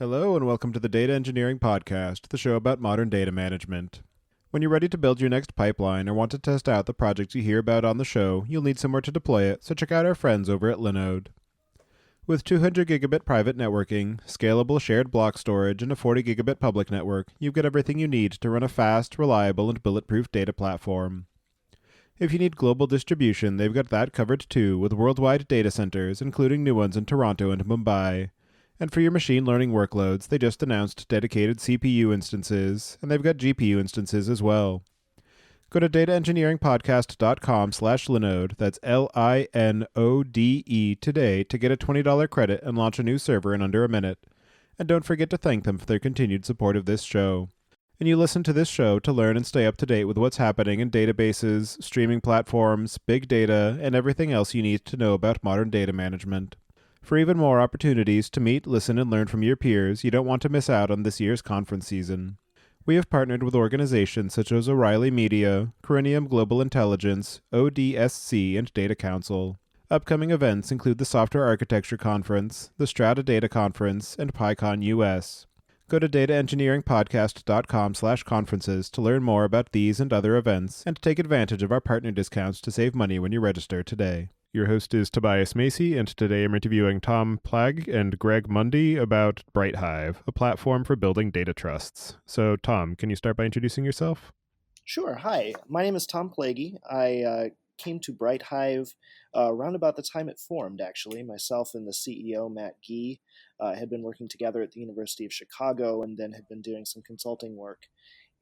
Hello and welcome to the Data Engineering Podcast, the show about modern data management. When you're ready to build your next pipeline or want to test out the projects you hear about on the show, you'll need somewhere to deploy it, so check out our friends over at Linode. With 200 gigabit private networking, scalable shared block storage, and a 40 gigabit public network, you've got everything you need to run a fast, reliable, and bulletproof data platform. If you need global distribution, they've got that covered too, with worldwide data centers, including new ones in Toronto and Mumbai. And for your machine learning workloads, they just announced dedicated CPU instances, and they've got GPU instances as well. Go to dataengineeringpodcast.com/Linode, that's Linode today to get a $20 credit and launch a new server in under a minute. And don't forget to thank them for their continued support of this show. And you listen to this show to learn and stay up to date with what's happening in databases, streaming platforms, big data, and everything else you need to know about modern data management. For even more opportunities to meet, listen, and learn from your peers, you don't want to miss out on this year's conference season. We have partnered with organizations such as O'Reilly Media, Corinium Global Intelligence, ODSC, and Data Council. Upcoming events include the Software Architecture Conference, the Strata Data Conference, and PyCon US. Go to dataengineeringpodcast.com/conferences to learn more about these and other events, and to take advantage of our partner discounts to save money when you register today. Your host is Tobias Macy, and today I'm interviewing Tom Plagge and Greg Mundy about BrightHive, a platform for building data trusts. So, Tom, can you start by introducing yourself? Sure. Hi, my name is Tom Plagge. I came to BrightHive around about the time it formed, actually. Myself and the CEO, Matt Gee, had been working together at the University of Chicago and then had been doing some consulting work.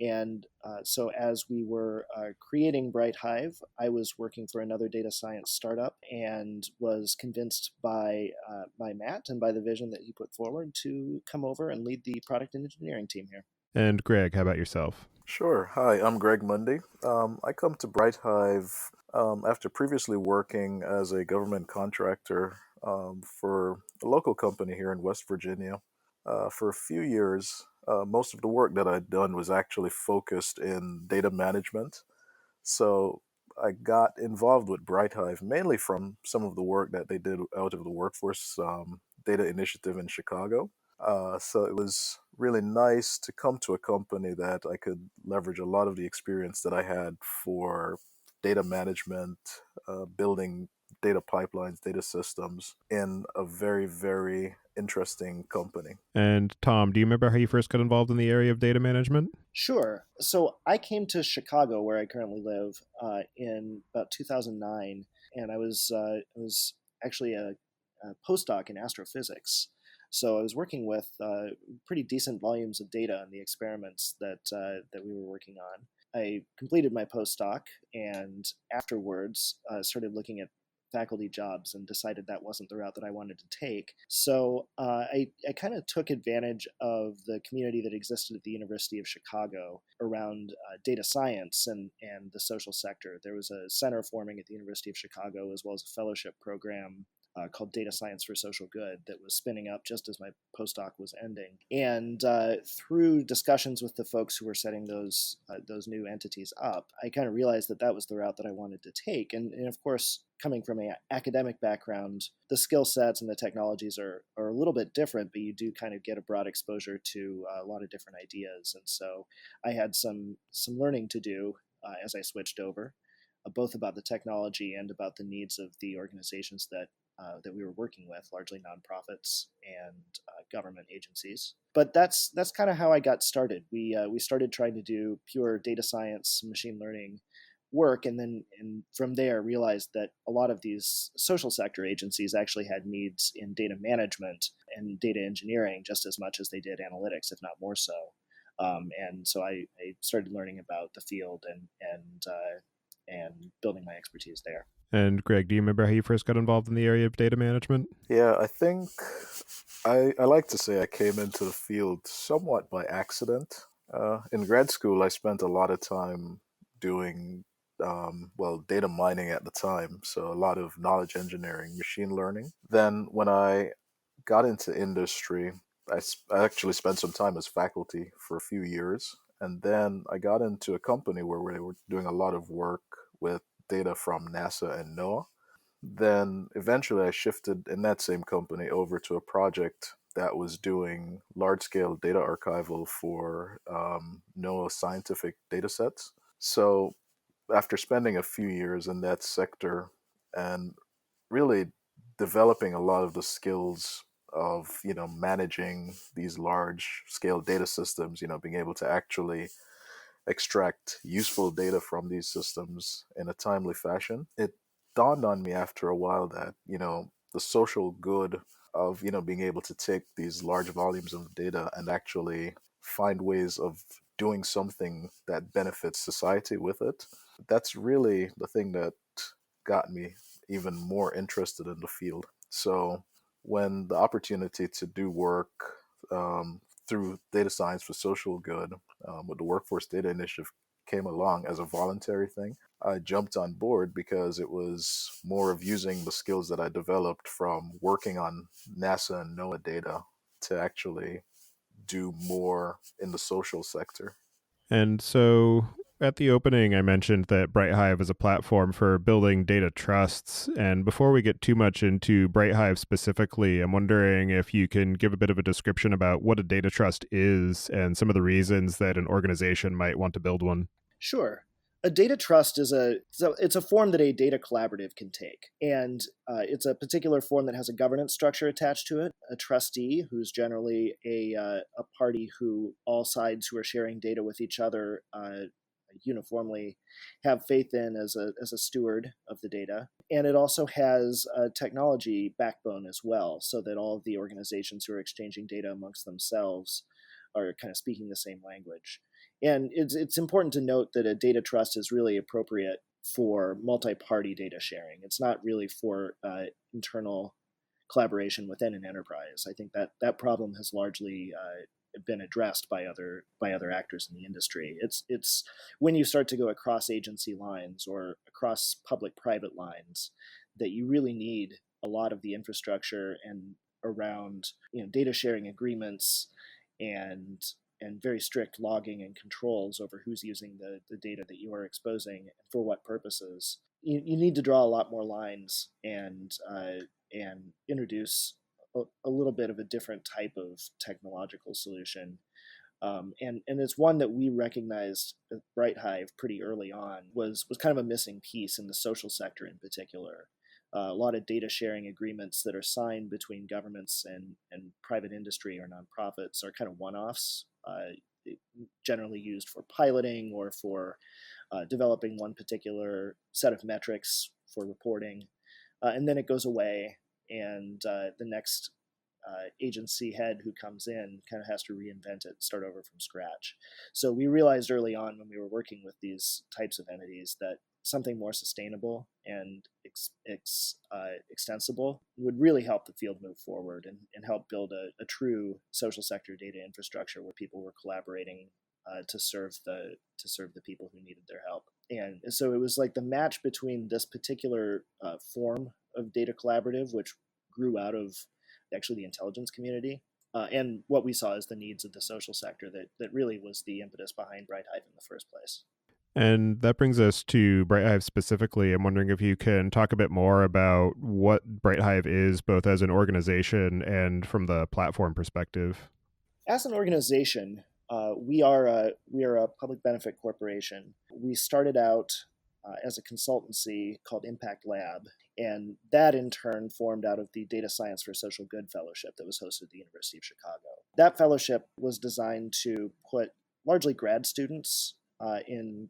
And so as we were creating BrightHive, I was working for another data science startup and was convinced by Matt and by the vision that he put forward to come over and lead the product and engineering team here. And Greg, how about yourself? Sure. Hi, I'm Greg Mundy. I come to BrightHive after previously working as a government contractor for a local company here in West Virginia for a few years. Most of the work that I'd done was actually focused in data management. So I got involved with BrightHive mainly from some of the work that they did out of the Workforce Data Initiative in Chicago. So it was really nice to come to a company that I could leverage a lot of the experience that I had for data management, building data pipelines, data systems in a very, very interesting company. And Tom, do you remember how you first got involved in the area of data management? Sure. So I came to Chicago, where I currently live, in about 2009, and I was actually a postdoc in astrophysics. So I was working with pretty decent volumes of data on the experiments that we were working on. I completed my postdoc, and afterwards started looking at faculty jobs and decided that wasn't the route that I wanted to take. So I kind of took advantage of the community that existed at the University of Chicago around data science and the social sector. There was a center forming at the University of Chicago, as well as a fellowship program called Data Science for Social Good that was spinning up just as my postdoc was ending. And through discussions with the folks who were setting those new entities up, I kind of realized that was the route that I wanted to take. And of course, coming from an academic background, the skill sets and the technologies are a little bit different, but you do kind of get a broad exposure to a lot of different ideas. And so I had some learning to do as I switched over, both about the technology and about the needs of the organizations that we were working with, largely nonprofits and government agencies. But that's kind of how I got started. We started trying to do pure data science, machine learning work, and from there realized that a lot of these social sector agencies actually had needs in data management and data engineering just as much as they did analytics, if not more so. And so I started learning about the field and building my expertise there. And Greg, do you remember how you first got involved in the area of data management? Yeah, I think I like to say I came into the field somewhat by accident. In grad school, I spent a lot of time doing, data mining at the time. So a lot of knowledge engineering, machine learning. Then when I got into industry, I actually spent some time as faculty for a few years. And then I got into a company where we were doing a lot of work with data from NASA and NOAA. Then eventually I shifted in that same company over to a project that was doing large-scale data archival for NOAA scientific data sets. So after spending a few years in that sector and really developing a lot of the skills of managing these large scale data systems, being able to actually extract useful data from these systems in a timely fashion, it dawned on me after a while that the social good of being able to take these large volumes of data and actually find ways of doing something that benefits society with it, that's really the thing that got me even more interested in the field. So when the opportunity to do work um, through data science for social good with the Workforce Data Initiative came along as a voluntary thing, I jumped on board because it was more of using the skills that I developed from working on NASA and NOAA data to actually do more in the social sector. And so at the opening, I mentioned that BrightHive is a platform for building data trusts. And before we get too much into BrightHive specifically, I'm wondering if you can give a bit of a description about what a data trust is and some of the reasons that an organization might want to build one. Sure. A data trust is it's a form that a data collaborative can take, and it's a particular form that has a governance structure attached to it. A trustee, who's generally a party who all sides who are sharing data with each other uniformly have faith in as a steward of the data, and it also has a technology backbone as well, so that all of the organizations who are exchanging data amongst themselves are kind of speaking the same language. And it's important to note that a data trust is really appropriate for multi-party data sharing. It's not really for internal collaboration within an enterprise. I think that problem has largely been addressed by other actors in the industry. It's when you start to go across agency lines or across public-private lines that you really need a lot of the infrastructure and around data sharing agreements and very strict logging and controls over who's using the data that you are exposing and for what purposes. You need to draw a lot more lines and introduce a little bit of a different type of technological solution. And it's one that we recognized at BrightHive pretty early on was kind of a missing piece in the social sector in particular. A lot of data sharing agreements that are signed between governments and private industry or nonprofits are kind of one-offs, generally used for piloting or for developing one particular set of metrics for reporting. And then it goes away, and the next agency head who comes in kind of has to reinvent it, start over from scratch. So we realized early on when we were working with these types of entities that something more sustainable and extensible would really help the field move forward and help build a true social sector data infrastructure where people were collaborating to serve the people who needed their help. And so it was like the match between this particular form of data collaborative, which grew out of actually the intelligence community, and what we saw as the needs of the social sector that really was the impetus behind BrightHive in the first place. And that brings us to BrightHive specifically. I'm wondering if you can talk a bit more about what BrightHive is, both as an organization and from the platform perspective. As an organization, we are a public benefit corporation. We started out as a consultancy called Impact Lab, and that in turn formed out of the Data Science for Social Good Fellowship that was hosted at the University of Chicago. That fellowship was designed to put largely grad students in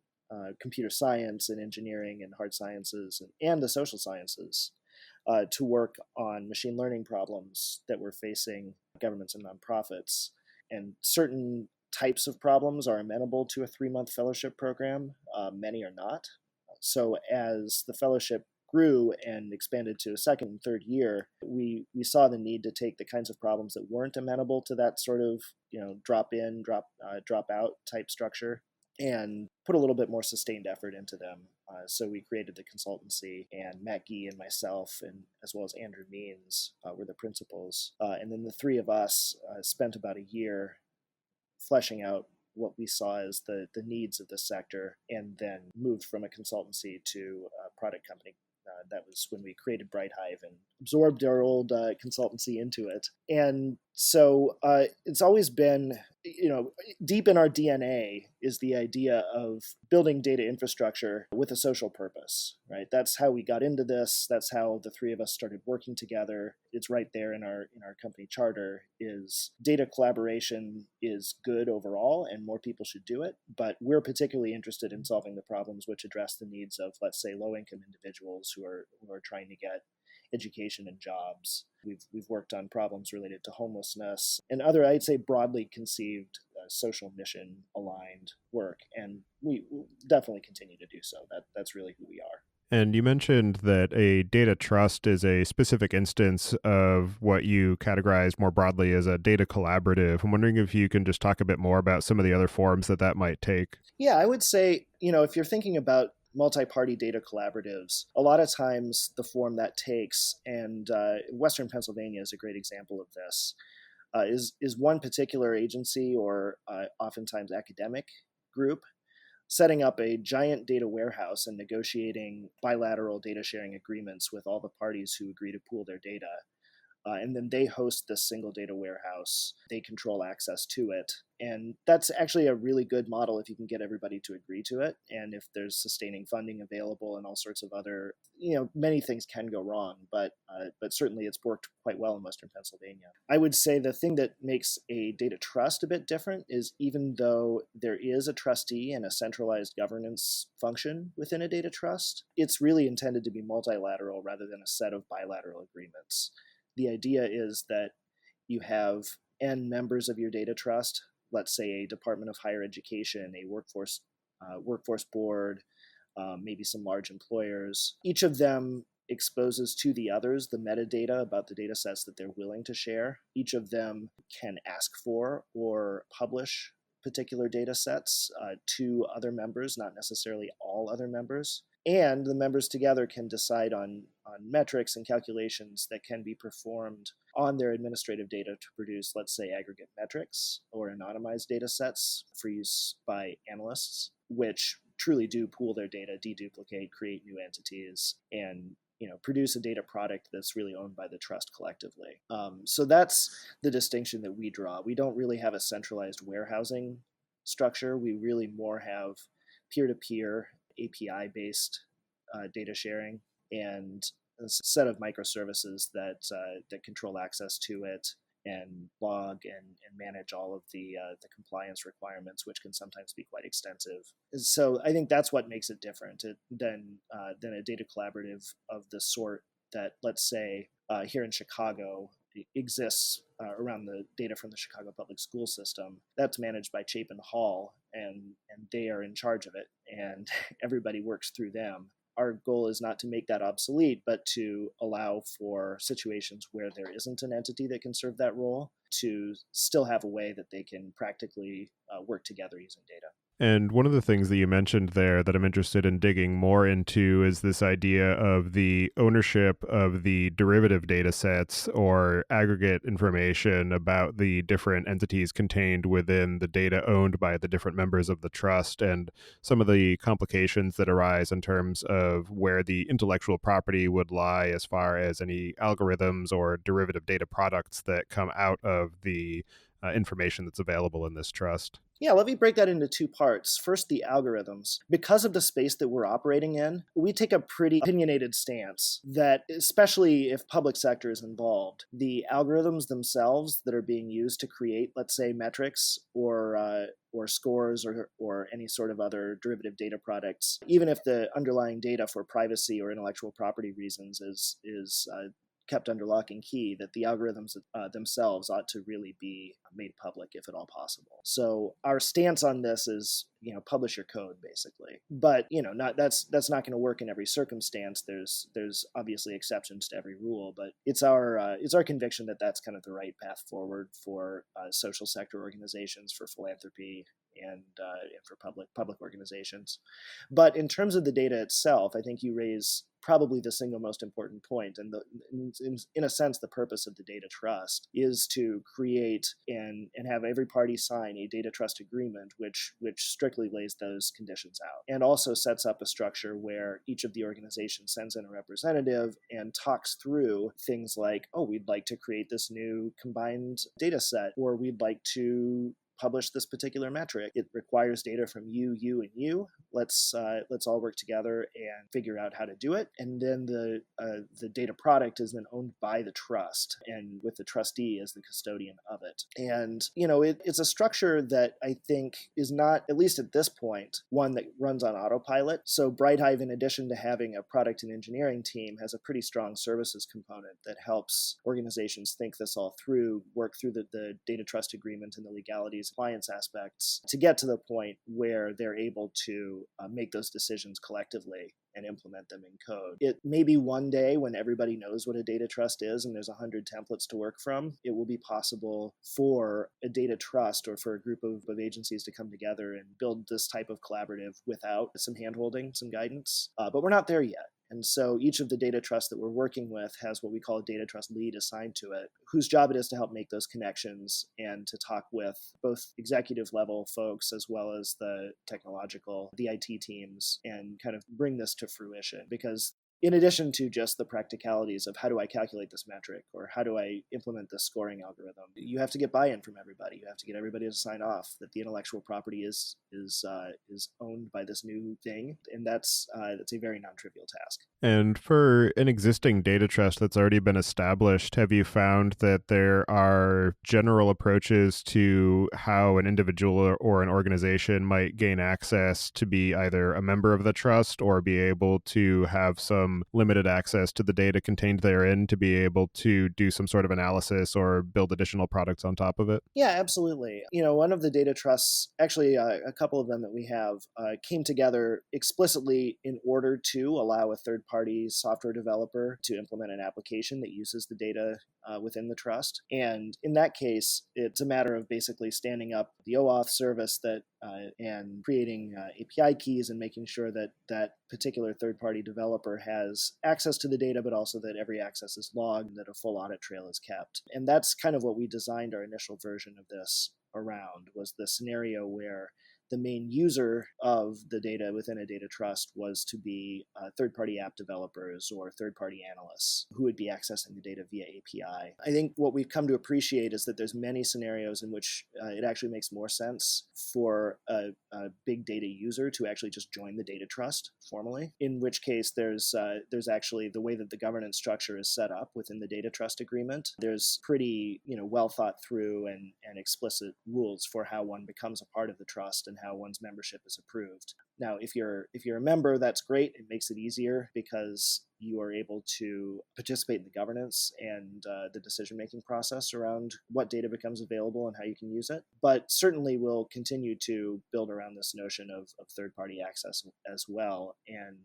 computer science and engineering and hard sciences and the social sciences to work on machine learning problems that were facing governments and nonprofits. And certain types of problems are amenable to a 3-month fellowship program. Many are not. So as the fellowship grew and expanded to a second and third year, we saw the need to take the kinds of problems that weren't amenable to that sort of drop in, drop out type structure and put a little bit more sustained effort into them. So we created the consultancy, and Matt Gee and myself, and as well as Andrew Means, were the principals. And then the three of us spent about a year fleshing out what we saw as the needs of the sector, and then moved from a consultancy to a product company That was when we created BrightHive and absorbed our old consultancy into it. And so it's always been, deep in our DNA is the idea of building data infrastructure with a social purpose, right? That's how we got into this. That's how the three of us started working together. It's right there in our company charter. Is data collaboration is good overall, and more people should do it. But we're particularly interested in solving the problems which address the needs of, let's say, low-income individuals who are trying to get education and jobs. We've worked on problems related to homelessness and other, I'd say, broadly conceived social mission aligned work, and we will definitely continue to do so. That's really who we are. And you mentioned that a data trust is a specific instance of what you categorize more broadly as a data collaborative. I'm wondering if you can just talk a bit more about some of the other forms that might take. Yeah, I would say, if you're thinking about multi-party data collaboratives, a lot of times the form that takes, and Western Pennsylvania is a great example of this, is one particular agency or oftentimes academic group setting up a giant data warehouse and negotiating bilateral data sharing agreements with all the parties who agree to pool their data. And then they host this single data warehouse. They control access to it. And that's actually a really good model if you can get everybody to agree to it. And if there's sustaining funding available and all sorts of other, many things can go wrong, but certainly it's worked quite well in Western Pennsylvania. I would say the thing that makes a data trust a bit different is even though there is a trustee and a centralized governance function within a data trust, it's really intended to be multilateral rather than a set of bilateral agreements. The idea is that you have N members of your data trust, let's say a Department of Higher Education, a workforce board, maybe some large employers. Each of them exposes to the others the metadata about the data sets that they're willing to share. Each of them can ask for or publish particular data sets to other members, not necessarily all other members. And the members together can decide on metrics and calculations that can be performed on their administrative data to produce, let's say, aggregate metrics or anonymized data sets for use by analysts, which truly do pool their data, deduplicate, create new entities, and produce a data product that's really owned by the trust collectively. So that's the distinction that we draw. We don't really have a centralized warehousing structure. We really more have peer-to-peer API-based data sharing and a set of microservices that control access to it and log and manage all of the compliance requirements, which can sometimes be quite extensive. So I think that's what makes it different than a data collaborative of the sort that, let's say, here in Chicago exists around the data from the Chicago public school system. That's managed by Chapin Hall, and they are in charge of it, and everybody works through them. Our goal is not to make that obsolete, but to allow for situations where there isn't an entity that can serve that role to still have a way that they can practically work together using data. And one of the things that you mentioned there that I'm interested in digging more into is this idea of the ownership of the derivative data sets or aggregate information about the different entities contained within the data owned by the different members of the trust, and some of the complications that arise in terms of where the intellectual property would lie as far as any algorithms or derivative data products that come out of the information that's available in this trust. Yeah, let me break that into two parts. First, the algorithms. Because of the space that we're operating in, we take a pretty opinionated stance that, especially if public sector is involved, the algorithms themselves that are being used to create, let's say, metrics or scores or any sort of other derivative data products, even if the underlying data for privacy or intellectual property reasons is kept under lock and key, that the algorithms themselves ought to really be made public if at all possible. So our stance on this is, publish your code basically. But that's not going to work in every circumstance. There's obviously exceptions to every rule, but it's our conviction that that's kind of the right path forward for social sector organizations, for philanthropy, and for public organizations. But in terms of the data itself, I think you raise probably the single most important point. And in a sense, the purpose of the data trust is to create and have every party sign a data trust agreement, which strictly lays those conditions out, and also sets up a structure where each of the organizations sends in a representative and talks through things like, oh, we'd like to create this new combined data set, or we'd like to publish this particular metric. It requires data from you, and you. Let's all work together and figure out how to do it. And then the data product is then owned by the trust, and with the trustee as the custodian of it. And it's a structure that I think is not, at least at this point, one that runs on autopilot. So BrightHive, in addition to having a product and engineering team, has a pretty strong services component that helps organizations think this all through, work through the data trust agreement and the legalities, compliance aspects, to get to the point where they're able to make those decisions collectively and implement them in code. It may be one day when everybody knows what a data trust is and there's 100 templates to work from, it will be possible for a data trust or for a group of agencies to come together and build this type of collaborative without some handholding, some guidance. But we're not there yet. And so each of the data trusts that we're working with has what we call a data trust lead assigned to it, whose job it is to help make those connections and to talk with both executive level folks as well as the technological, the IT teams, and kind of bring this to fruition. Because in addition to just the practicalities of how do I calculate this metric or how do I implement this scoring algorithm, you have to get buy-in from everybody. You have to get everybody to sign off that the intellectual property is owned by this new thing, and that's a very non-trivial task. And for an existing data trust that's already been established, have you found that there are general approaches to how an individual or an organization might gain access to be either a member of the trust or be able to have some limited access to the data contained therein to be able to do some sort of analysis or build additional products on top of it? Yeah, absolutely. One of the data trusts, actually a couple of them that we have, came together explicitly in order to allow a third-party software developer to implement an application that uses the data within the trust. And in that case, it's a matter of basically standing up the OAuth service and creating API keys and making sure that that particular third-party developer has access to the data, but also that every access is logged and that a full audit trail is kept. And that's kind of what we designed our initial version of this around, was the scenario where the main user of the data within a data trust was to be third-party app developers or third-party analysts who would be accessing the data via API. I think what we've come to appreciate is that there's many scenarios in which it actually makes more sense for a big data user to actually just join the data trust formally, in which case there's actually the way that the governance structure is set up within the data trust agreement. There's pretty well thought through and explicit rules for how one becomes a part of the trust and how one's membership is approved. Now, if you're a member, that's great. It makes it easier because you are able to participate in the governance and the decision-making process around what data becomes available and how you can use it. But certainly we'll continue to build around this notion of third-party access as well. And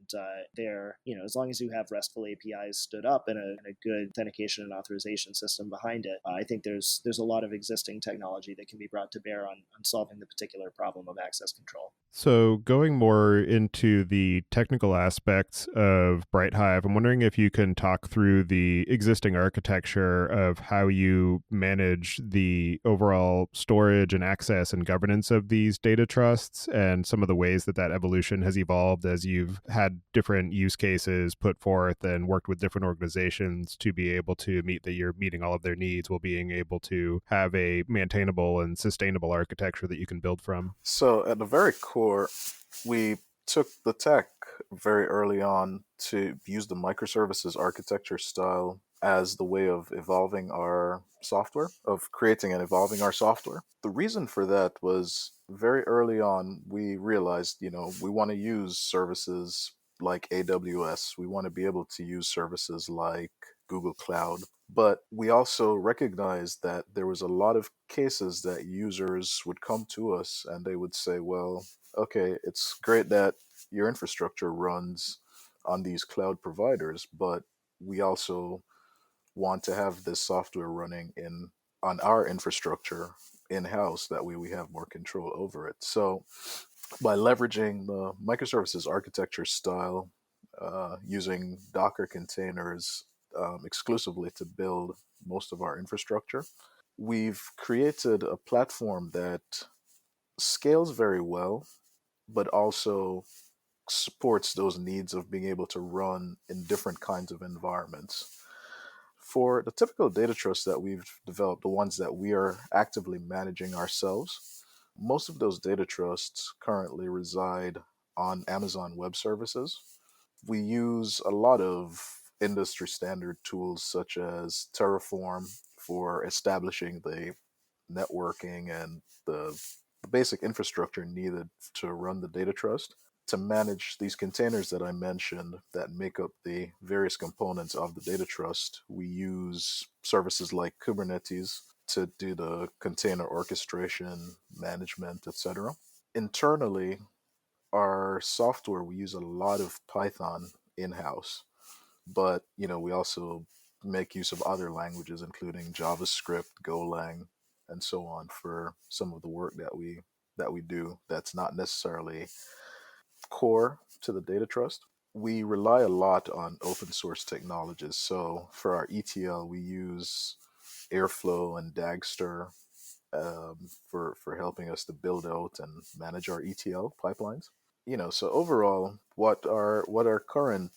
as long as you have RESTful APIs stood up and a good authentication and authorization system behind it, I think there's a lot of existing technology that can be brought to bear on solving the particular problem of access control. So going more into the technical aspects of BrightHive, I'm wondering if you can talk through the existing architecture of how you manage the overall storage and access and governance of these data trusts and some of the ways that evolution has evolved as you've had different use cases put forth and worked with different organizations to be able to you're meeting all of their needs while being able to have a maintainable and sustainable architecture that you can build from. So at the very core, we took the tech very early on to use the microservices architecture style as the way of evolving our software, of creating and evolving our software. The reason for that was very early on, we realized, we want to use services like AWS. We want to be able to use services like Google Cloud. But we also recognized that there was a lot of cases that users would come to us and they would say, well, okay, it's great that your infrastructure runs on these cloud providers, but we also want to have this software running on our infrastructure in-house. That way we have more control over it. So by leveraging the microservices architecture style, using Docker containers exclusively to build most of our infrastructure, we've created a platform that scales very well, but also supports those needs of being able to run in different kinds of environments. For the typical data trusts that we've developed, the ones that we are actively managing ourselves, most of those data trusts currently reside on Amazon Web Services. We use a lot of industry standard tools such as Terraform for establishing the networking and the basic infrastructure needed to run the data trust. To manage these containers that I mentioned that make up the various components of the data trust, we use services like Kubernetes to do the container orchestration, management, etc. Internally, our software, we use a lot of Python in-house, but we also make use of other languages, including JavaScript, Golang, and so on, for some of the work that we do that's not necessarily core to the data trust. We rely a lot on open source technologies. So for our ETL, we use Airflow and Dagster for helping us to build out and manage our ETL pipelines. So overall, what our current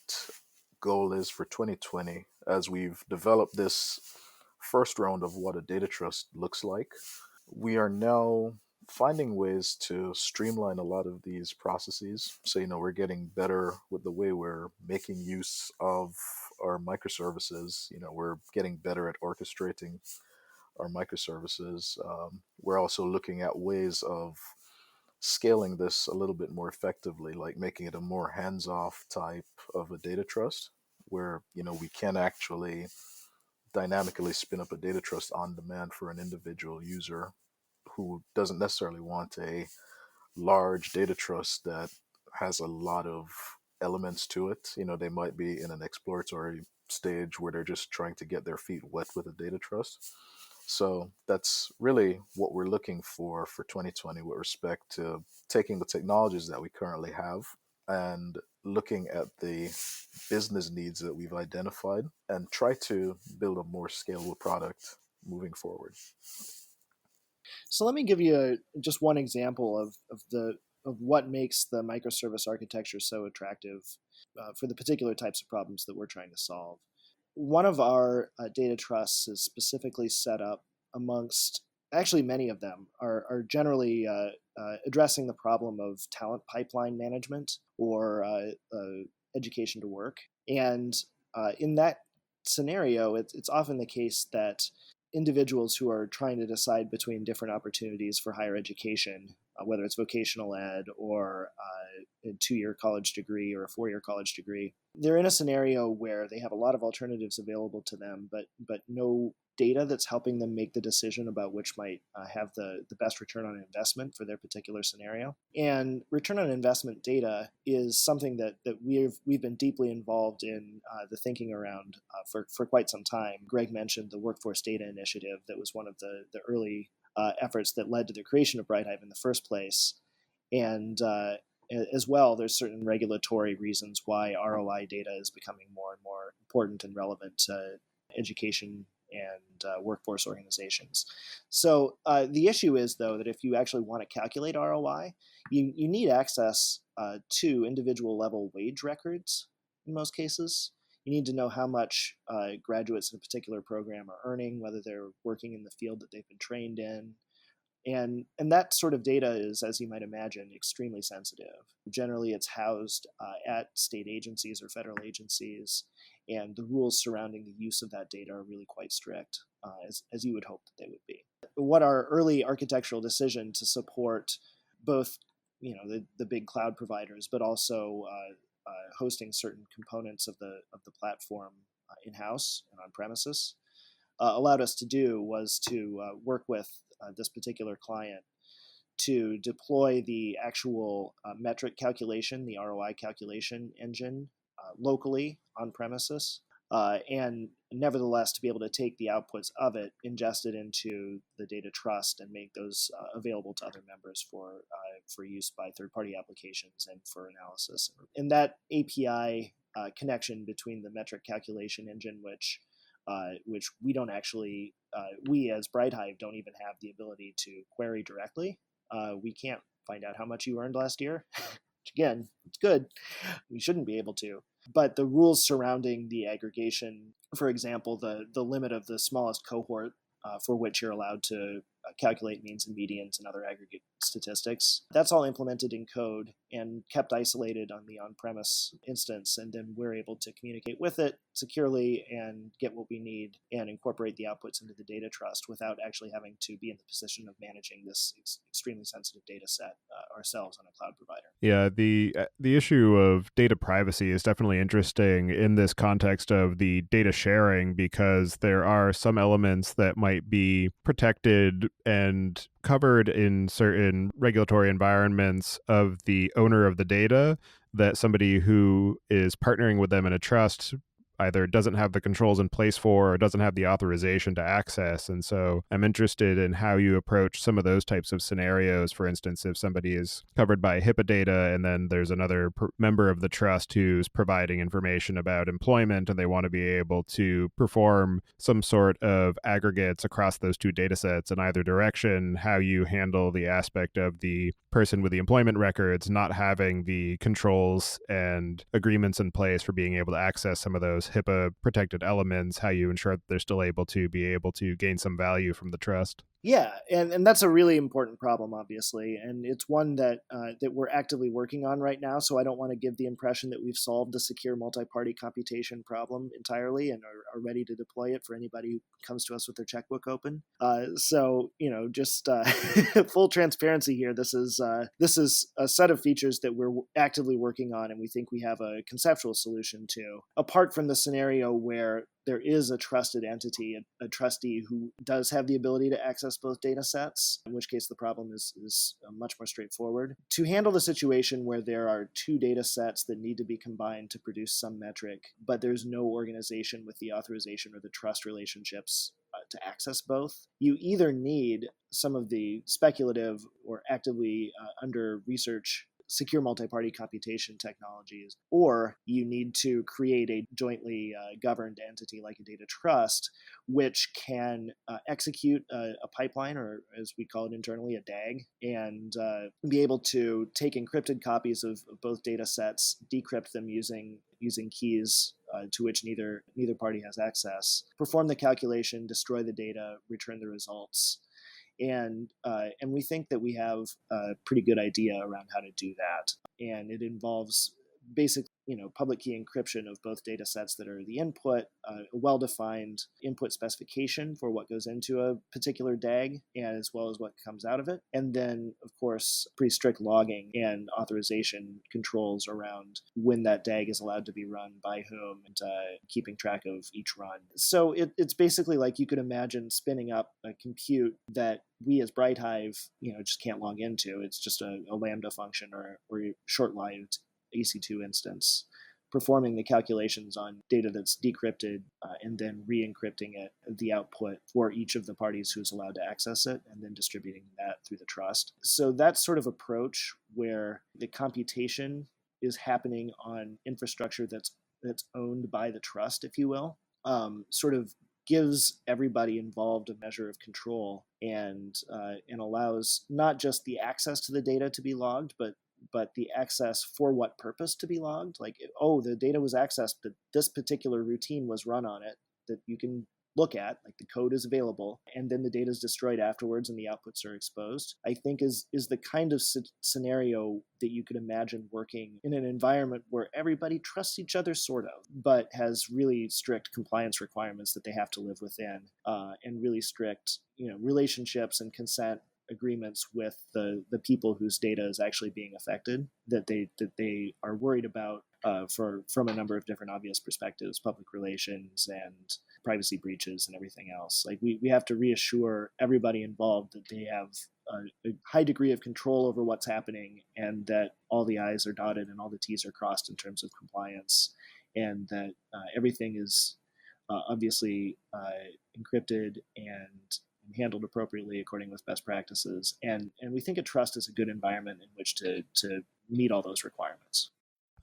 goal is for 2020, as we've developed this first round of what a data trust looks like, we are now finding ways to streamline a lot of these processes. So, we're getting better with the way we're making use of our microservices. We're getting better at orchestrating our microservices. We're also looking at ways of scaling this a little bit more effectively, like making it a more hands-off type of a data trust, where we can actually dynamically spin up a data trust on demand for an individual user who doesn't necessarily want a large data trust that has a lot of elements to it. They might be in an exploratory stage where they're just trying to get their feet wet with a data trust. So that's really what we're looking for 2020 with respect to taking the technologies that we currently have and looking at the business needs that we've identified and try to build a more scalable product moving forward. So let me give you just one example of what makes the microservice architecture so attractive for the particular types of problems that we're trying to solve. One of our data trusts is specifically set up amongst, actually many of them are generally addressing the problem of talent pipeline management or education to work. And in that scenario, it's often the case that individuals who are trying to decide between different opportunities for higher education, whether it's vocational ed or a 2-year college degree or a 4-year college degree, they're in a scenario where they have a lot of alternatives available to them, but no data that's helping them make the decision about which might have the best return on investment for their particular scenario. And return on investment data is something that we've been deeply involved in the thinking around for quite some time. Greg mentioned the Workforce Data Initiative that was one of the early efforts that led to the creation of BrightHive in the first place. And as well, there's certain regulatory reasons why ROI data is becoming more and more important and relevant to education and workforce organizations. So the issue is, though, that if you actually want to calculate ROI, you need access to individual level wage records in most cases. You need to know how much graduates in a particular program are earning, whether they're working in the field that they've been trained in. And that sort of data is, as you might imagine, extremely sensitive. Generally, it's housed at state agencies or federal agencies, and the rules surrounding the use of that data are really quite strict, as you would hope that they would be. What our early architectural decision to support both, the big cloud providers, but also hosting certain components of the platform in-house and on premises, allowed us to do was to work with this particular client to deploy the actual metric calculation, the ROI calculation engine locally on premises. and nevertheless to be able to take the outputs of it, ingest it into the data trust, and make those available to other members for use by third-party applications and for analysis. And that API connection between the metric calculation engine, which we don't actually, we as BrightHive don't even have the ability to query directly. We can't find out how much you earned last year. Which again, it's good. We shouldn't be able to. But the rules surrounding the aggregation, for example, the limit of the smallest cohort for which you're allowed to calculate means and medians and other aggregate statistics, that's all implemented in code and kept isolated on the on-premise instance. And then we're able to communicate with it securely and get what we need and incorporate the outputs into the data trust without actually having to be in the position of managing this extremely sensitive data set ourselves on a cloud provider. Yeah, the issue of data privacy is definitely interesting in this context of the data sharing, because there are some elements that might be protected and covered in certain regulatory environments of the owner of the data that somebody who is partnering with them in a trust either doesn't have the controls in place for or doesn't have the authorization to access. And so I'm interested in how you approach some of those types of scenarios. For instance, if somebody is covered by HIPAA data and then there's another member of the trust who's providing information about employment and they want to be able to perform some sort of aggregates across those two data sets in either direction, how you handle the aspect of the person with the employment records not having the controls and agreements in place for being able to access some of those HIPAA protected elements, how you ensure that they're still able to gain some value from the trust. Yeah, and that's a really important problem, obviously, and it's one that that we're actively working on right now. So I don't want to give the impression that we've solved the secure multi-party computation problem entirely and are ready to deploy it for anybody who comes to us with their checkbook open. So just full transparency here. This is a set of features that we're actively working on, and we think we have a conceptual solution to. Apart from the scenario where there is a trusted entity, a trustee who does have the ability to access both data sets, in which case the problem is much more straightforward. To handle the situation where there are two data sets that need to be combined to produce some metric, but there's no organization with the authorization or the trust relationships to access both, you either need some of the speculative or actively under research secure multi-party computation technologies, or you need to create a jointly governed entity like a data trust, which can execute a pipeline, or as we call it internally, a DAG, and be able to take encrypted copies of both data sets, decrypt them using keys to which neither party has access, perform the calculation, destroy the data, return the results. And we think that we have a pretty good idea around how to do that. And it involves basic, public key encryption of both data sets that are the input, a well-defined input specification for what goes into a particular DAG, and as well as what comes out of it. And then, of course, pretty strict logging and authorization controls around when that DAG is allowed to be run by whom, and keeping track of each run. So it's basically like you could imagine spinning up a compute that we as BrightHive, just can't log into. It's just a Lambda function or short-lived EC2 instance, performing the calculations on data that's decrypted and then re-encrypting it, the output for each of the parties who's allowed to access it, and then distributing that through the trust. So that sort of approach where the computation is happening on infrastructure that's owned by the trust, if you will, sort of gives everybody involved a measure of control and allows not just the access to the data to be logged, but the access for what purpose to be logged. Like, the data was accessed, but this particular routine was run on it that you can look at, like the code is available, and then the data is destroyed afterwards and the outputs are exposed, I think is the kind of scenario that you could imagine working in an environment where everybody trusts each other, sort of, but has really strict compliance requirements that they have to live within, and really strict, relationships and consent agreements with the people whose data is actually being affected, that they are worried about from a number of different obvious perspectives, public relations and privacy breaches and everything else. Like we have to reassure everybody involved that they have a high degree of control over what's happening, and that all the I's are dotted and all the T's are crossed in terms of compliance, and that everything is obviously encrypted and handled appropriately according with best practices. And we think a trust is a good environment in which to meet all those requirements.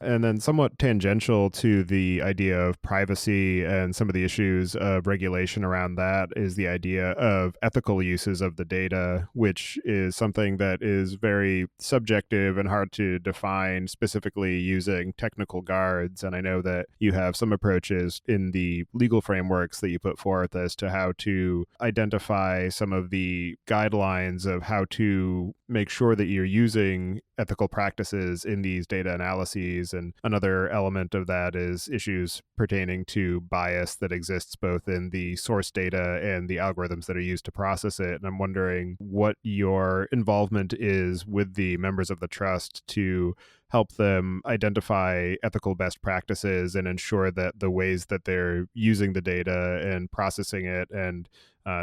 And then, somewhat tangential to the idea of privacy and some of the issues of regulation around that, is the idea of ethical uses of the data, which is something that is very subjective and hard to define specifically using technical guards. And I know that you have some approaches in the legal frameworks that you put forth as to how to identify some of the guidelines of how to make sure that you're using ethical practices in these data analyses. And another element of that is issues pertaining to bias that exists both in the source data and the algorithms that are used to process it. And I'm wondering what your involvement is with the members of the trust to help them identify ethical best practices and ensure that the ways that they're using the data and processing it and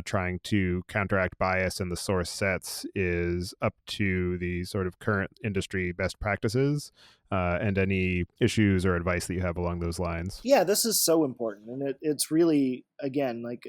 trying to counteract bias in the source sets is up to the sort of current industry best practices, and any issues or advice that you have along those lines. Yeah, this is so important. And it's really, again, like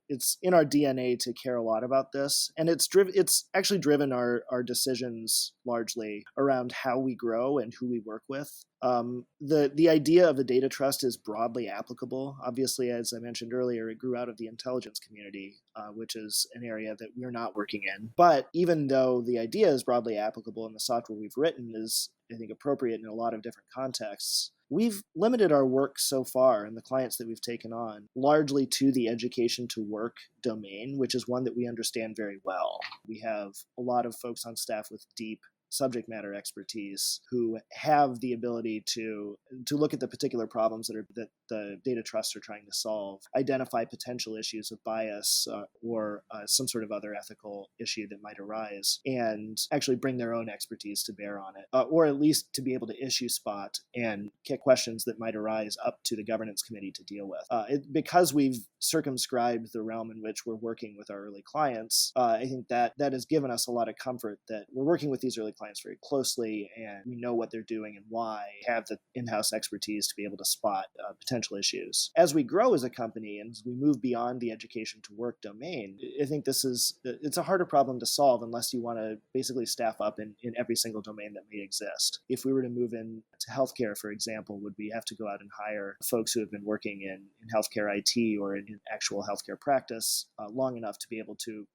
it's in our DNA to care a lot about this. And it's actually driven our decisions largely around how we grow and who we work with. The idea of a data trust is broadly applicable. Obviously, as I mentioned earlier, it grew out of the intelligence community, which is an area that we're not working in. But even though the idea is broadly applicable and the software we've written is, I think, appropriate in a lot of different contexts, we've limited our work so far and the clients that we've taken on largely to the education to work domain, which is one that we understand very well. We have a lot of folks on staff with deep subject matter expertise who have the ability to look at the particular problems that the data trusts are trying to solve, identify potential issues of bias or some sort of other ethical issue that might arise, and actually bring their own expertise to bear on it, or at least to be able to issue spot and kick questions that might arise up to the governance committee to deal with. Because we've circumscribed the realm in which we're working with our early clients, I think that has given us a lot of comfort that we're working with these early clients very closely and we know what they're doing and why, have the in-house expertise to be able to spot potential issues. As we grow as a company and as we move beyond the education to work domain, I think it's a harder problem to solve unless you want to basically staff up in every single domain that may exist. If we were to move into healthcare, for example, would we have to go out and hire folks who have been working in healthcare IT or in actual healthcare practice long enough to be able to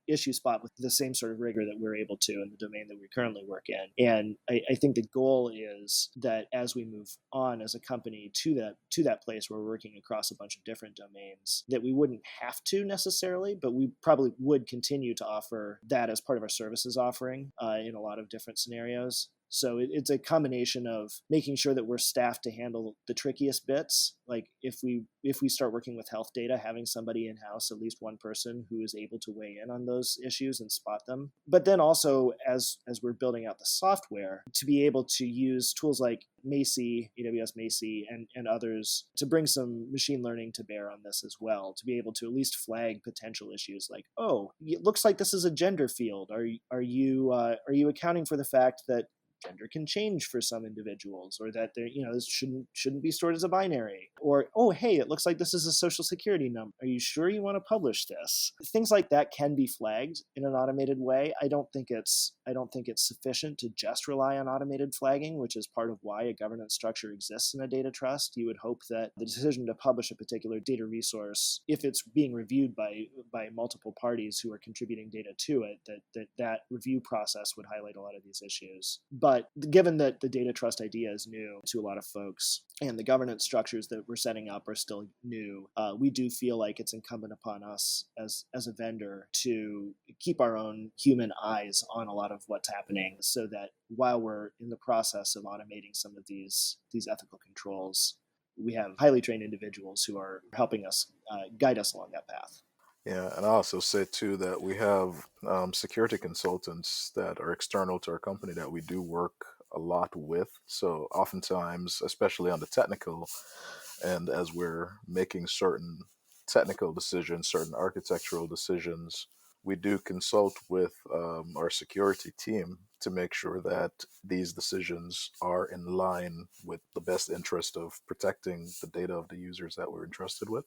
issue spot with the same sort of rigor that we're able to in the domain that we currently work in. And I think the goal is that as we move on as a company to that place where we're working across a bunch of different domains, that we wouldn't have to necessarily, but we probably would continue to offer that as part of our services offering in a lot of different scenarios. So it's a combination of making sure that we're staffed to handle the trickiest bits. Like if we start working with health data, having somebody in-house, at least one person who is able to weigh in on those issues and spot them. But then also as we're building out the software, to be able to use tools like Macy, AWS Macy, and others to bring some machine learning to bear on this as well, to be able to at least flag potential issues like, oh, it looks like this is a gender field. Are you accounting for the fact that gender can change for some individuals, or that this shouldn't be stored as a binary, or, oh, hey, it looks like this is a social security number. Are you sure you want to publish this? Things like that can be flagged in an automated way. I don't think it's sufficient to just rely on automated flagging, which is part of why a governance structure exists in a data trust. You would hope that the decision to publish a particular data resource, if it's being reviewed by multiple parties who are contributing data to it, that review process would highlight a lot of these issues. But given that the data trust idea is new to a lot of folks and the governance structures that we're setting up are still new, we do feel like it's incumbent upon us as a vendor to keep our own human eyes on a lot of what's happening, so that while we're in the process of automating some of these ethical controls, we have highly trained individuals who are helping us guide us along that path. Yeah, and I also say too that we have security consultants that are external to our company that we do work a lot with. So oftentimes, especially on the technical, and as we're making certain technical decisions, certain architectural decisions, we do consult with our security team to make sure that these decisions are in line with the best interest of protecting the data of the users that we're entrusted with.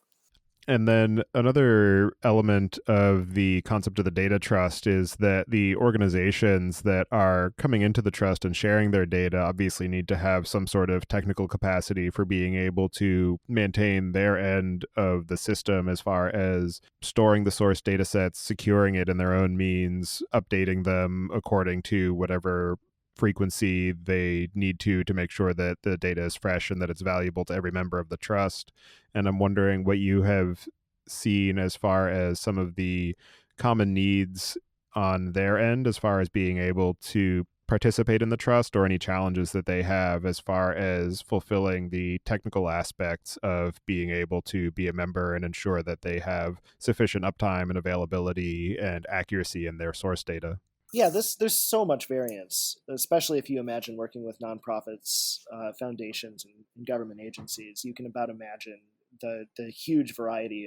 And then another element of the concept of the data trust is that the organizations that are coming into the trust and sharing their data obviously need to have some sort of technical capacity for being able to maintain their end of the system as far as storing the source data sets, securing it in their own means, updating them according to whatever frequency they need to make sure that the data is fresh and that it's valuable to every member of the trust. And I'm wondering what you have seen as far as some of the common needs on their end as far as being able to participate in the trust, or any challenges that they have as far as fulfilling the technical aspects of being able to be a member and ensure that they have sufficient uptime and availability and accuracy in their source data. Yeah, there's so much variance, especially if you imagine working with nonprofits, foundations, and government agencies. You can about imagine the huge variety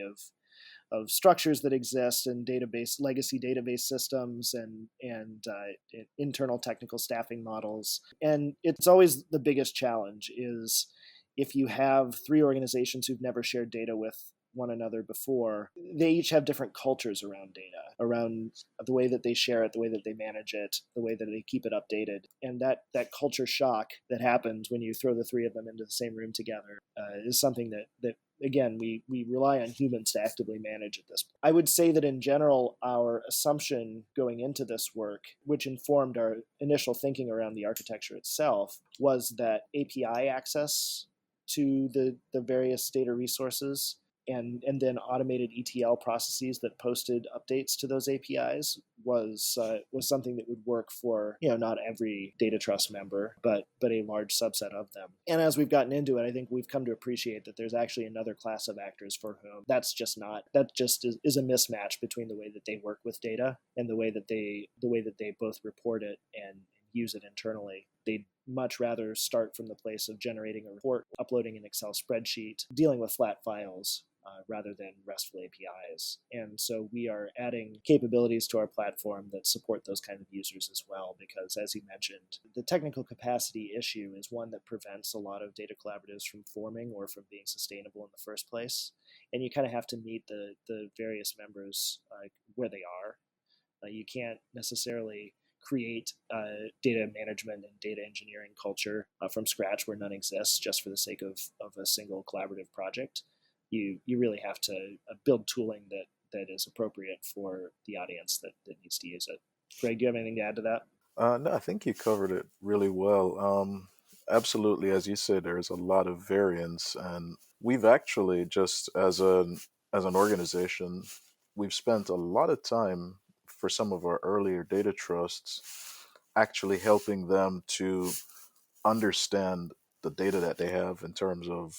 of structures that exist and legacy database systems and internal technical staffing models. And it's always the biggest challenge is if you have three organizations who've never shared data with one another before, they each have different cultures around data, around the way that they share it, the way that they manage it, the way that they keep it updated. And that culture shock that happens when you throw the three of them into the same room together is something that again, we rely on humans to actively manage at this point. I would say that in general, our assumption going into this work, which informed our initial thinking around the architecture itself, was that API access to the various data resources and then automated ETL processes that posted updates to those APIs was something that would work for not every data trust member, but a large subset of them. And as we've gotten into it, I think we've come to appreciate that there's actually another class of actors for whom that just is a mismatch between the way that they work with data and the way that they both report it and use it internally. They'd much rather start from the place of generating a report, uploading an Excel spreadsheet, dealing with flat files, rather than RESTful APIs. And so we are adding capabilities to our platform that support those kind of users as well, because as you mentioned, the technical capacity issue is one that prevents a lot of data collaboratives from forming or from being sustainable in the first place. And you kind of have to meet the various members where they are. You can't necessarily create data management and data engineering culture from scratch where none exists just for the sake of a single collaborative project. You really have to build tooling that is appropriate for the audience that needs to use it. Greg, do you have anything to add to that? No, I think you covered it really well. Absolutely, as you said, there's a lot of variance, and we've actually just as an organization, we've spent a lot of time for some of our earlier data trusts actually helping them to understand the data that they have in terms of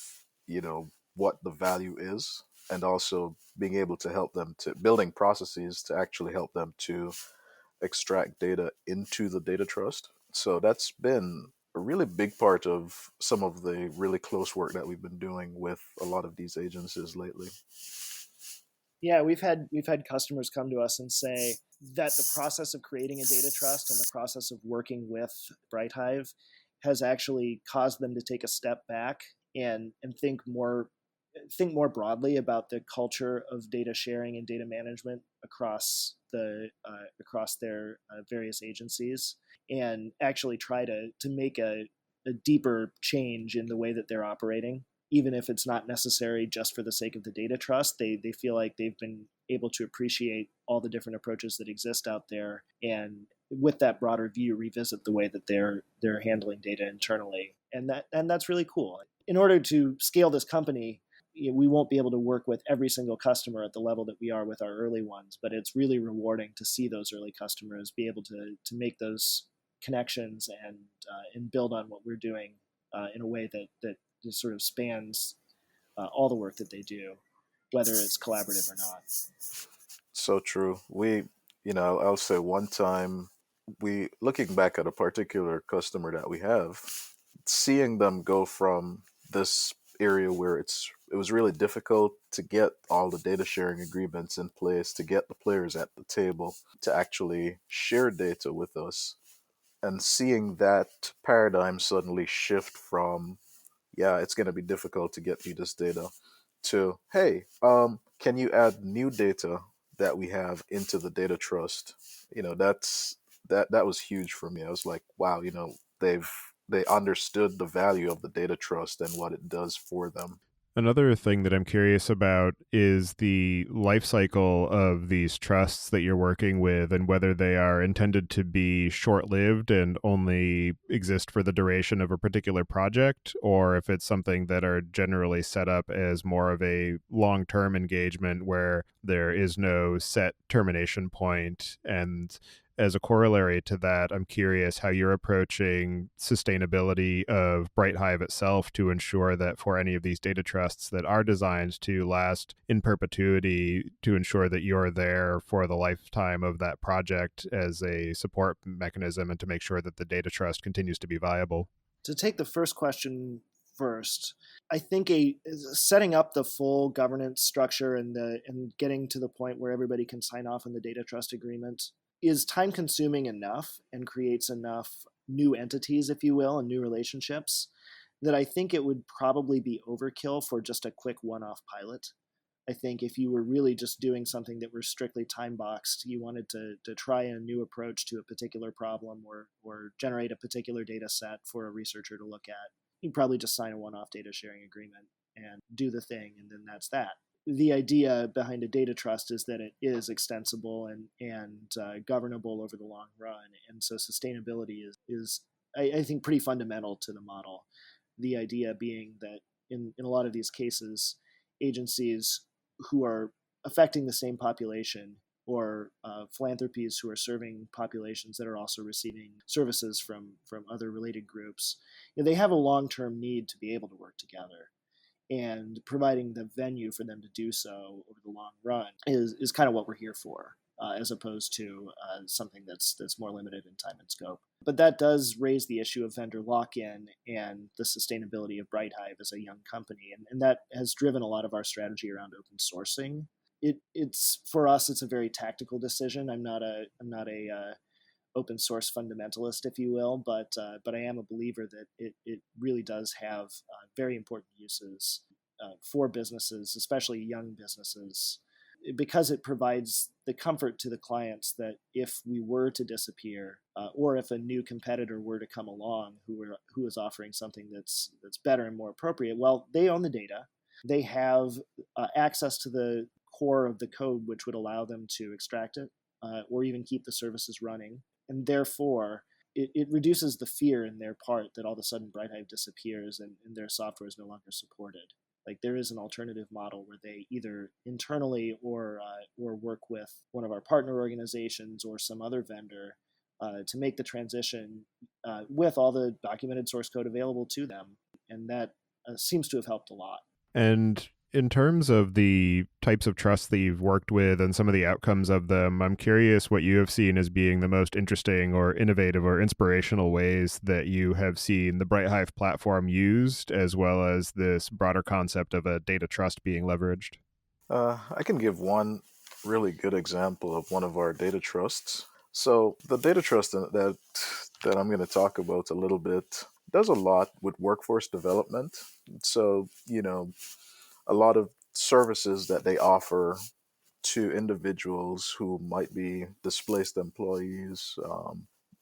what the value is, and also being able to help them to building processes to actually help them to extract data into the data trust. So that's been a really big part of some of the really close work that we've been doing with a lot of these agencies lately. Yeah, we've had customers come to us and say that the process of creating a data trust and the process of working with BrightHive has actually caused them to take a step back and think more broadly about the culture of data sharing and data management across their various agencies, and actually try to make a deeper change in the way that they're operating, even if it's not necessary just for the sake of the data trust. They feel like they've been able to appreciate all the different approaches that exist out there, and with that broader view, revisit the way that they're handling data internally, and that's really cool. In order to scale this company, we won't be able to work with every single customer at the level that we are with our early ones, but it's really rewarding to see those early customers be able to make those connections and build on what we're doing in a way that just sort of spans all the work that they do, whether it's collaborative or not. So true. I'll say one time, looking back at a particular customer that we have, seeing them go from this area where it was really difficult to get all the data sharing agreements in place, to get the players at the table to actually share data with us, And seeing that paradigm suddenly shift from, yeah, it's going to be difficult to get you this data, to, hey, can you add new data that we have into the data trust? That was huge for me. I was like, wow, they understood the value of the data trust and what it does for them. Another thing that I'm curious about is the life cycle of these trusts that you're working with and whether they are intended to be short lived and only exist for the duration of a particular project, or if it's something that are generally set up as more of a long term engagement where there is no set termination point. And as a corollary to that, I'm curious how you're approaching sustainability of BrightHive itself to ensure that for any of these data trusts that are designed to last in perpetuity, to ensure that you're there for the lifetime of that project as a support mechanism and to make sure that the data trust continues to be viable. To take the first question first, I think setting up the full governance structure and getting to the point where everybody can sign off on the data trust agreement is time consuming enough and creates enough new entities, if you will, and new relationships that I think it would probably be overkill for just a quick one-off pilot. I think if you were really just doing something that were strictly time boxed, you wanted to try a new approach to a particular problem or generate a particular data set for a researcher to look at, you'd probably just sign a one-off data sharing agreement and do the thing, and then that's that. The idea behind a data trust is that it is extensible and governable over the long run, and so sustainability is I think pretty fundamental to the model. The idea being that in a lot of these cases, agencies who are affecting the same population or philanthropies who are serving populations that are also receiving services from other related groups, they have a long-term need to be able to work together, and providing the venue for them to do so over the long run is kind of what we're here for, as opposed to something that's more limited in time and scope. But that does raise the issue of vendor lock-in and the sustainability of BrightHive as a young company, and that has driven a lot of our strategy around open sourcing. It's for us, it's a very tactical decision. I'm not a open source fundamentalist, if you will, but I am a believer that it really does have very important uses for businesses, especially young businesses, because it provides the comfort to the clients that if we were to disappear, or if a new competitor were to come along who is offering something that's better and more appropriate, well, they own the data, they have access to the core of the code, which would allow them to extract it, or even keep the services running. And therefore, it reduces the fear in their part that all of a sudden BrightHive disappears and their software is no longer supported. Like, there is an alternative model where they either internally or work with one of our partner organizations or some other vendor to make the transition with all the documented source code available to them. And that seems to have helped a lot. And in terms of the types of trusts that you've worked with and some of the outcomes of them, I'm curious what you have seen as being the most interesting or innovative or inspirational ways that you have seen the BrightHive platform used, as well as this broader concept of a data trust being leveraged. I can give one really good example of one of our data trusts. So the data trust that I'm going to talk about a little bit does a lot with workforce development. So, a lot of services that they offer to individuals who might be displaced employees.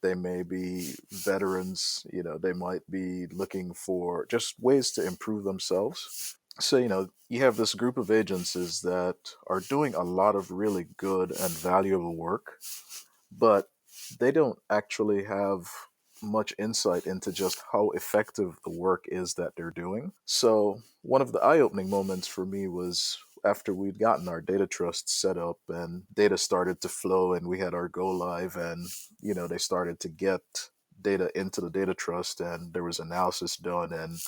They may be veterans, they might be looking for just ways to improve themselves. So, you have this group of agencies that are doing a lot of really good and valuable work, but they don't actually have much insight into just how effective the work is that they're doing. So, one of the eye opening moments for me was after we'd gotten our data trust set up and data started to flow and we had our go live, and they started to get data into the data trust and there was analysis done and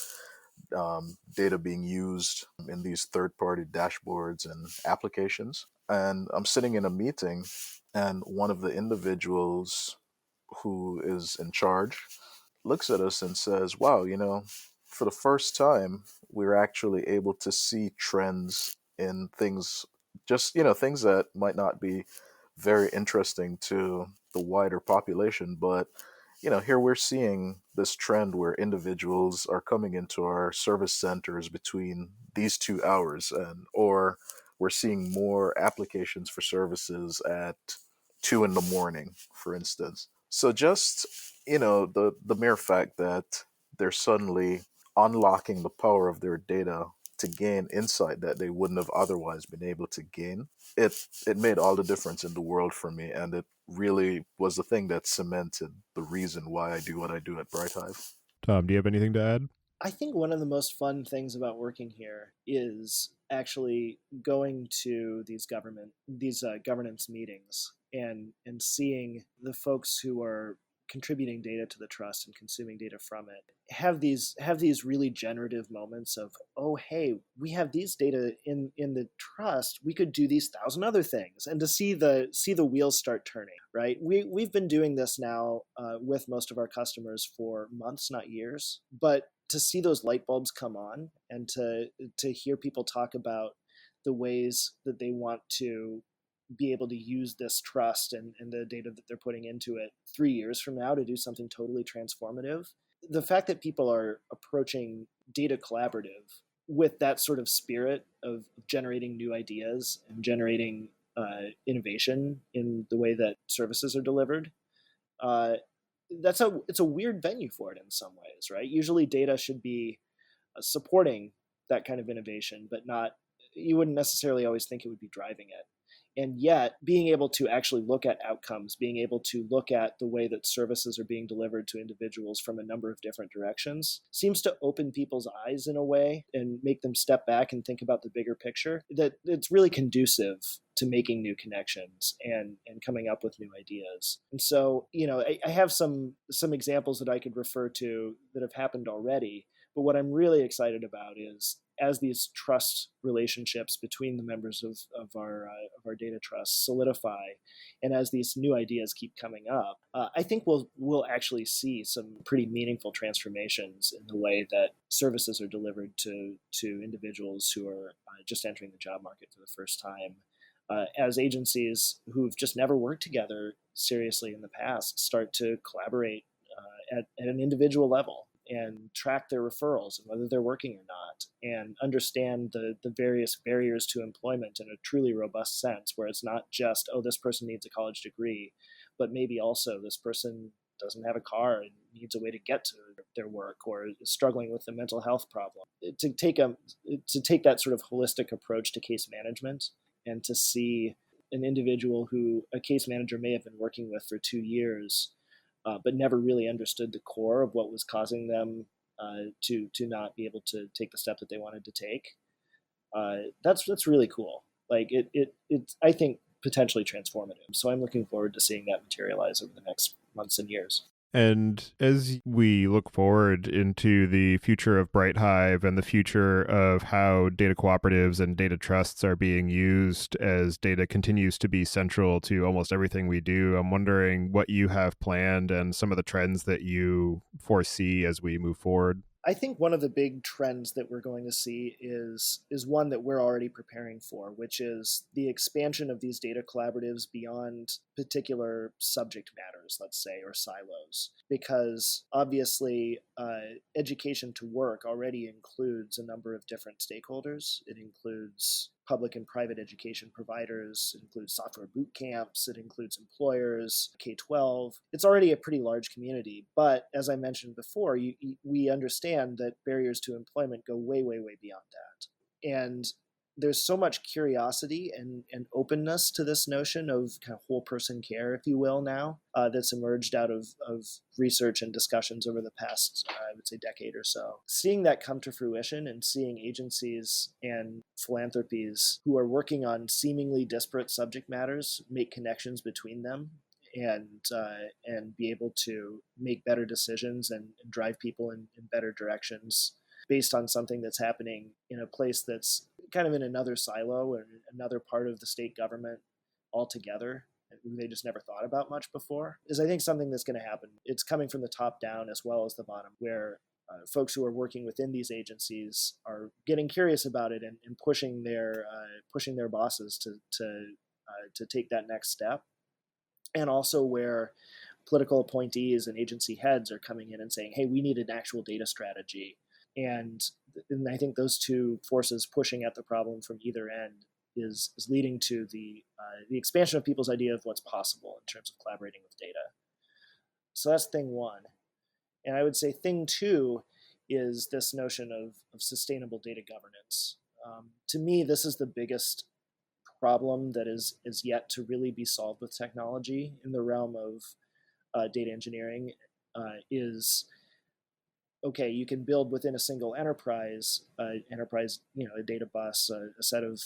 data being used in these third party dashboards and applications. And I'm sitting in a meeting, and one of the individuals who is in charge looks at us and says, wow, for the first time, we're actually able to see trends in things, just, things that might not be very interesting to the wider population, but here we're seeing this trend where individuals are coming into our service centers between these 2 hours, or we're seeing more applications for services at 2 in the morning, for instance. So just, the mere fact that they're suddenly unlocking the power of their data to gain insight that they wouldn't have otherwise been able to gain, it made all the difference in the world for me, and it really was the thing that cemented the reason why I do what I do at BrightHive. Tom, do you have anything to add? I think one of the most fun things about working here is actually going to these governance meetings and seeing the folks who are contributing data to the trust and consuming data from it have these really generative moments of, oh hey, we have these data in the trust, we could do these thousand other things, and to see the wheels start turning, right? We've been doing this now with most of our customers for months, not years, but to see those light bulbs come on and to hear people talk about the ways that they want to be able to use this trust and the data that they're putting into it 3 years from now to do something totally transformative. The fact that people are approaching data collaborative with that sort of spirit of generating new ideas and generating innovation in the way that services are delivered, uh, it's a weird venue for it in some ways, right? Usually data should be supporting that kind of innovation, but not, you wouldn't necessarily always think it would be driving it. And yet, being able to actually look at outcomes, being able to look at the way that services are being delivered to individuals from a number of different directions seems to open people's eyes in a way and make them step back and think about the bigger picture, that it's really conducive to making new connections and coming up with new ideas. And so, I have some examples that I could refer to that have happened already. But what I'm really excited about is, as these trust relationships between the members of our data trust solidify, and as these new ideas keep coming up, I think we'll actually see some pretty meaningful transformations in the way that services are delivered to individuals who are just entering the job market for the first time. As agencies who've just never worked together seriously in the past start to collaborate at an individual level and track their referrals and whether they're working or not, and understand the various barriers to employment in a truly robust sense, where it's not just, oh, this person needs a college degree, but maybe also this person doesn't have a car and needs a way to get to their work, or is struggling with a mental health problem. To take that sort of holistic approach to case management, and to see an individual who a case manager may have been working with for 2 years, but never really understood the core of what was causing them to not be able to take the step that they wanted to take. That's really cool. Like it's, I think, potentially transformative. So I'm looking forward to seeing that materialize over the next months and years. And as we look forward into the future of BrightHive and the future of how data cooperatives and data trusts are being used as data continues to be central to almost everything we do, I'm wondering what you have planned and some of the trends that you foresee as we move forward. I think one of the big trends that we're going to see is one that we're already preparing for, which is the expansion of these data collaboratives beyond particular subject matters, let's say, or silos. Because obviously, education to work already includes a number of different stakeholders. It includes public and private education providers, it includes software boot camps, it includes employers, K-12. It's already a pretty large community, but as I mentioned before, we understand that barriers to employment go way, way, way beyond that. And there's so much curiosity and openness to this notion of kind of whole person care, if you will, now that's emerged out of research and discussions over the past, I would say, decade or so. Seeing that come to fruition and seeing agencies and philanthropies who are working on seemingly disparate subject matters make connections between them and be able to make better decisions and drive people in better directions based on something that's happening in a place that's kind of in another silo or another part of the state government altogether, they just never thought about much before, is I think something that's going to happen. It's coming from the top down as well as the bottom, where folks who are working within these agencies are getting curious about it and pushing their bosses to take that next step. And also where political appointees and agency heads are coming in and saying, hey, we need an actual data strategy. And I think those two forces pushing at the problem from either end is leading to the expansion of people's idea of what's possible in terms of collaborating with data. So that's thing one. And I would say thing two is this notion of sustainable data governance. To me, this is the biggest problem that is yet to really be solved with technology in the realm of data engineering. Is okay, you can build within a single enterprise, a data bus, a set of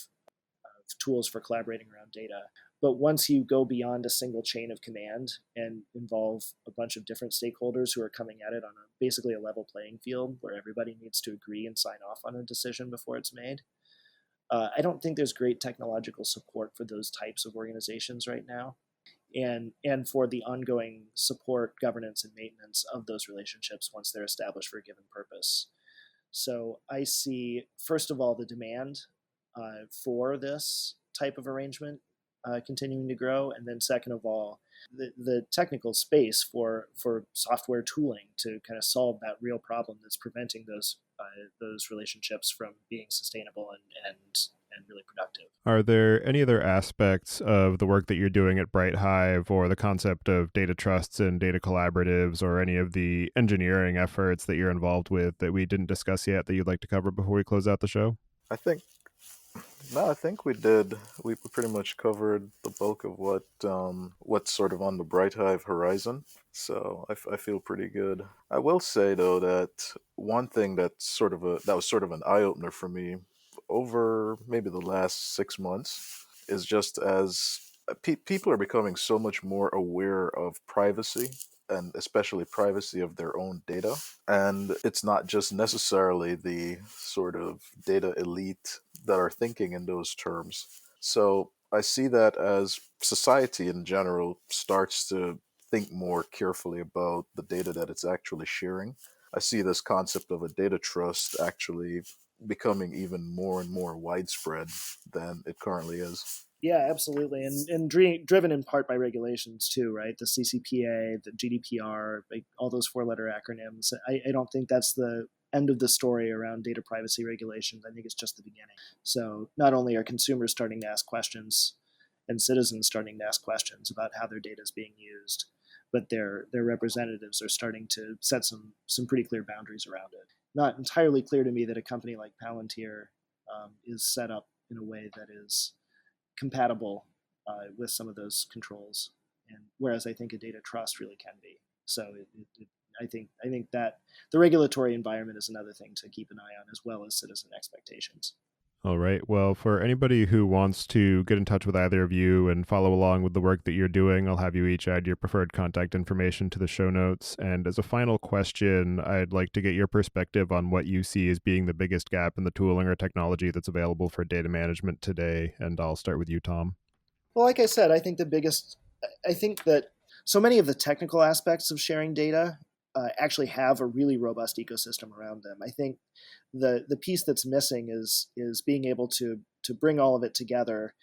tools for collaborating around data. But once you go beyond a single chain of command and involve a bunch of different stakeholders who are coming at it on basically a level playing field where everybody needs to agree and sign off on a decision before it's made, I don't think there's great technological support for those types of organizations right now. And for the ongoing support, governance, and maintenance of those relationships once they're established for a given purpose. So I see, first of all, the demand for this type of arrangement continuing to grow, and then second of all, the technical space for software tooling to kind of solve that real problem that's preventing those relationships from being sustainable and really productive. Are there any other aspects of the work that you're doing at BrightHive, or the concept of data trusts and data collaboratives, or any of the engineering efforts that you're involved with that we didn't discuss yet that you'd like to cover before we close out the show? I think No, I think we did. We pretty much covered the bulk of what's sort of on the BrightHive horizon. So I feel pretty good. I will say though that one thing that was sort of an eye opener for me over maybe the last 6 months is just as people are becoming so much more aware of privacy, and especially privacy of their own data. And it's not just necessarily the sort of data elite that are thinking in those terms. So I see that as society in general starts to think more carefully about the data that it's actually sharing. I see this concept of a data trust actually becoming even more and more widespread than it currently is. Yeah, absolutely, and driven in part by regulations too, right? The CCPA, the GDPR, like all those four-letter acronyms. I don't think that's the end of the story around data privacy regulations. I think it's just the beginning. So not only are consumers starting to ask questions and citizens starting to ask questions about how their data is being used, but their representatives are starting to set some pretty clear boundaries around it. Not entirely clear to me that a company like Palantir is set up in a way that is compatible with some of those controls, and whereas I think a data trust really can be. So I think that the regulatory environment is another thing to keep an eye on, as well as citizen expectations. All right. Well, for anybody who wants to get in touch with either of you and follow along with the work that you're doing, I'll have you each add your preferred contact information to the show notes. And as a final question, I'd like to get your perspective on what you see as being the biggest gap in the tooling or technology that's available for data management today. And I'll start with you, Tom. Well, like I said, I think that so many of the technical aspects of sharing data actually have a really robust ecosystem around them. I think the piece that's missing is being able to bring all of it together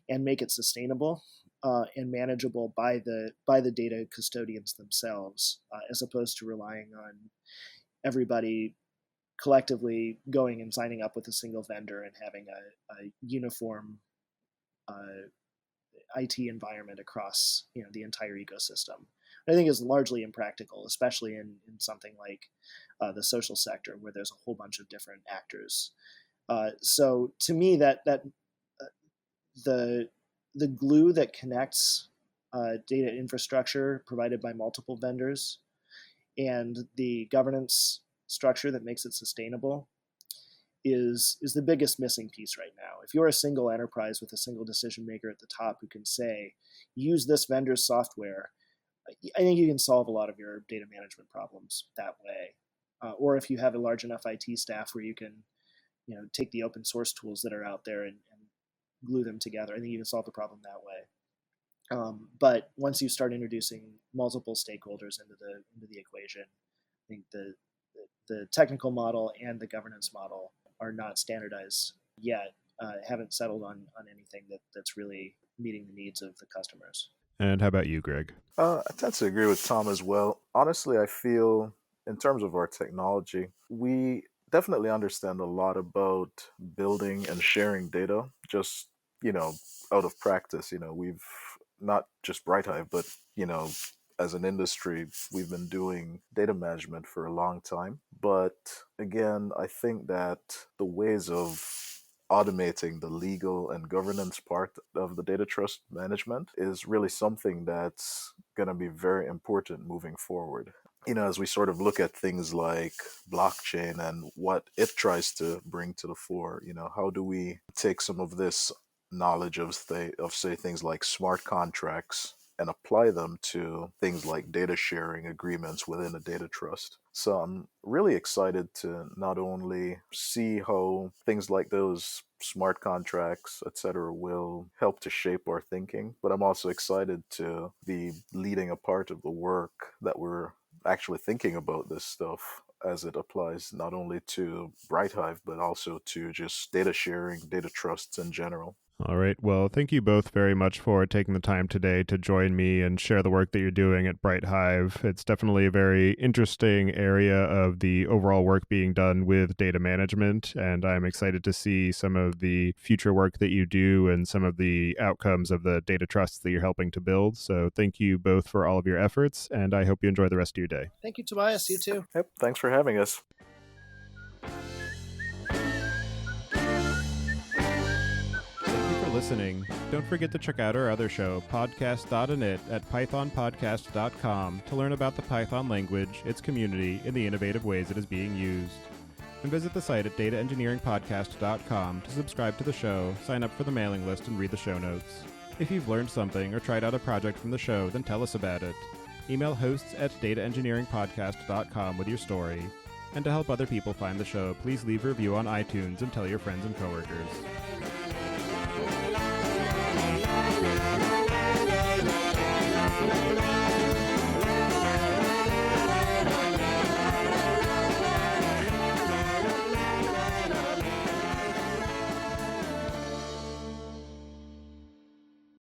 and make it sustainable and manageable by the data custodians themselves, as opposed to relying on everybody collectively going and signing up with a single vendor and having a uniform IT environment across the entire ecosystem. I think is largely impractical, especially in something like the social sector, where there's a whole bunch of different actors. So to me, that the glue that connects data infrastructure provided by multiple vendors and the governance structure that makes it sustainable is the biggest missing piece right now. If you're a single enterprise with a single decision maker at the top who can say, use this vendor's software, I think you can solve a lot of your data management problems that way. Or if you have a large enough IT staff where you can, take the open source tools that are out there and glue them together, I think you can solve the problem that way. But once you start introducing multiple stakeholders into the equation, I think the technical model and the governance model are not standardized yet. Haven't settled on anything that's really meeting the needs of the customers. And how about you, Greg? I tend to agree with Tom as well. Honestly, I feel in terms of our technology, we definitely understand a lot about building and sharing data, just, you know, out of practice. We've not just BrightHive, but, you know, as an industry, we've been doing data management for a long time. But again, I think that the ways of automating the legal and governance part of the data trust management is really something that's going to be very important moving forward. As we sort of look at things like blockchain and what it tries to bring to the fore, how do we take some of this knowledge of say things like smart contracts and apply them to things like data sharing agreements within a data trust. So I'm really excited to not only see how things like those smart contracts, etc., will help to shape our thinking, but I'm also excited to be leading a part of the work that we're actually thinking about this stuff as it applies not only to BrightHive, but also to just data sharing, data trusts in general. All right. Well, thank you both very much for taking the time today to join me and share the work that you're doing at BrightHive. It's definitely a very interesting area of the overall work being done with data management, and I'm excited to see some of the future work that you do and some of the outcomes of the data trusts that you're helping to build. So thank you both for all of your efforts, and I hope you enjoy the rest of your day. Thank you, Tobias. You too. Yep. Thanks for having us. Listening. Don't forget to check out our other show, podcast.init, at pythonpodcast.com to learn about the Python language, its community, and the innovative ways it is being used. And visit the site at dataengineeringpodcast.com to subscribe to the show, sign up for the mailing list, and read the show notes. If you've learned something or tried out a project from the show, then tell us about it. Email hosts at dataengineeringpodcast.com with your story. And to help other people find the show, please leave a review on iTunes and tell your friends and coworkers.